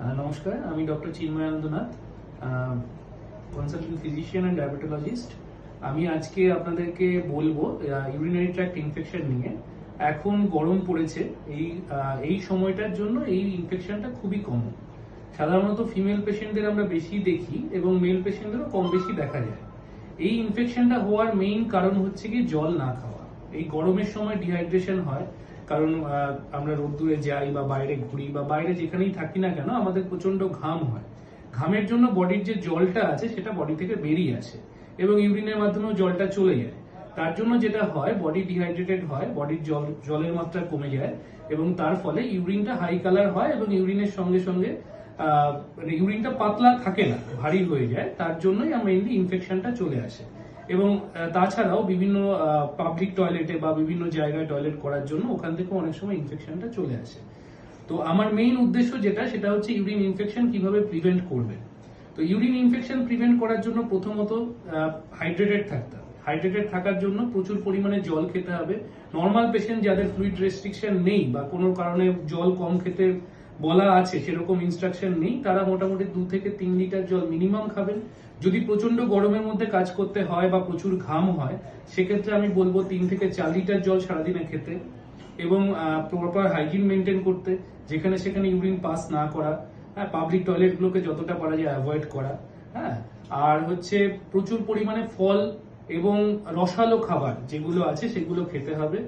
নমস্কার, আমি doctor Chinmayanandanath, consultant physician and diabetologist. আমি আজকে আপনাদেরকে বলবো ইউরিনারি ট্র্যাক্ট ইনফেকশন নিয়ে। এখন গরম পড়েছে, এই সময়টার জন্য এই ইনফেকশনটা খুবই কমন। সাধারণত ফিমেল পেশেন্টদের আমরা বেশি দেখি এবং মেল পেশেন্টদেরও কম বেশি দেখা যায়। এই ইনফেকশনটা হওয়ার মেইন কারণ হচ্ছে কি জল না খাওয়া। এই গরমের সময় ডিহাইড্রেশন হয়, কারণ আমরা রোদ্দুরে যাই বা বাইরে ঘুরি বা বাইরে যেখানেই থাকি না কেন আমাদের প্রচন্ড ঘাম হয়। ঘামের জন্য বডির যে জলটা আছে সেটা বডি থেকে বেরিয়ে আসে এবং ইউরিনের মাধ্যমেও জলটা চলে যায়। তার জন্য যেটা হয়, বডি ডিহাইড্রেটেড হয়, বডির জলের মাত্রা কমে যায় এবং তার ফলে ইউরিনটা হাই কালার হয় এবং ইউরিনের সঙ্গে সঙ্গে ইউরিনটা পাতলা থাকে না, ভারী হয়ে যায়। তার জন্যই মেইনলি ইনফেকশনটা চলে আসে। এবং তাছাড়াও বিভিন্ন পাবলিক টয়লেটে বা বিভিন্ন জায়গায় টয়লেট করার জন্য ওখান থেকে অনেক সময় ইনফেকশনটা চলে আসে। তো আমার মেইন উদ্দেশ্য সেটা হচ্ছে ইউরিন ইনফেকশন কিভাবে প্রিভেন্ট করবে। তো ইউরিন ইনফেকশন প্রিভেন্ট করার জন্য প্রথমত হাইড্রেটেড থাকতে হবে। হাইড্রেটেড থাকার জন্য প্রচুর পরিমাণে জল খেতে হবে। নর্মাল পেশেন্ট যাদের ফ্লুইড রেস্ট্রিকশন নেই বা কোনো কারণে জল কম খেতে বলা আছে, সেরকম ইনস্ট্রাকশন নেই, তারা মোটামুটি 2 থেকে 3 লিটার জল মিনিমাম খাবেন। যদি প্রচন্ড গরমের মধ্যে কাজ করতে হয় বা প্রচুর ঘাম হয়, সেক্ষেত্রে আমি বলবো 3 থেকে 4 লিটার জল সারাদিনে খেতে এবং প্রপার হাইজিন মেনটেন করতে, যেখানে সেখানে ইউরিন পাস না করা, পাবলিক টয়লেট গুলোকে যতটা পারা যায় অ্যাভয়েড করা, হ্যাঁ। আর হচ্ছে প্রচুর পরিমাণে ফল এবং রসালো খাবার যেগুলো আছে সেগুলো খেতে হবে।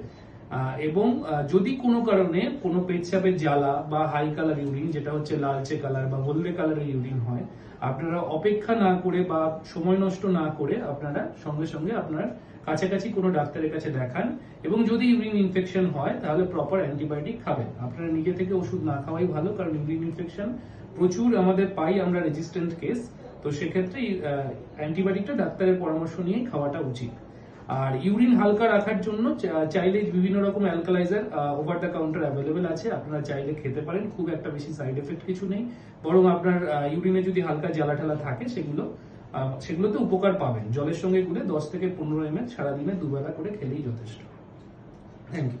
এবং যদি কোনো কারণে কোনো পেচ্ছাপের জ্বালা বা হাই কালার ইউরিন, যেটা হচ্ছে লালচে কালার বা হলদে কালারের ইউরিন হয়, আপনারা অপেক্ষা না করে বা সময় নষ্ট না করে আপনারা সঙ্গে সঙ্গে আপনার কাছাকাছি কোনো ডাক্তারের কাছে দেখান। এবং যদি ইউরিন ইনফেকশন হয় তাহলে প্রপার অ্যান্টিবায়োটিক খাবেন। আপনারা নিজে থেকে ওষুধ না খাওয়াই ভালো, কারণ ইউরিন ইনফেকশন প্রচুর আমাদের পাই আমরা রেজিস্ট্যান্ট কেস। তো সেক্ষেত্রে অ্যান্টিবায়োটিকটা ডাক্তারের পরামর্শ নিয়েই খাওয়াটা উচিত। আর ইউরিন হালকা রাখার জন্য চাইলে বিভিন্ন রকম অ্যালকালাইজার ওভার দ্য কাউন্টার অ্যাভেলেবেল আছে, আপনারা চাইলে খেতে পারেন। খুব একটা বেশি সাইড এফেক্ট কিছু নেই, বরং আপনার ইউরিনে যদি হালকা জ্বালা ঠালা থাকে সেগুলোতে উপকার পাবেন। জলের সঙ্গে গুলে 10 থেকে 15 ml সারাদিনে 2 বেলা করে খেলেই যথেষ্ট। Thank you.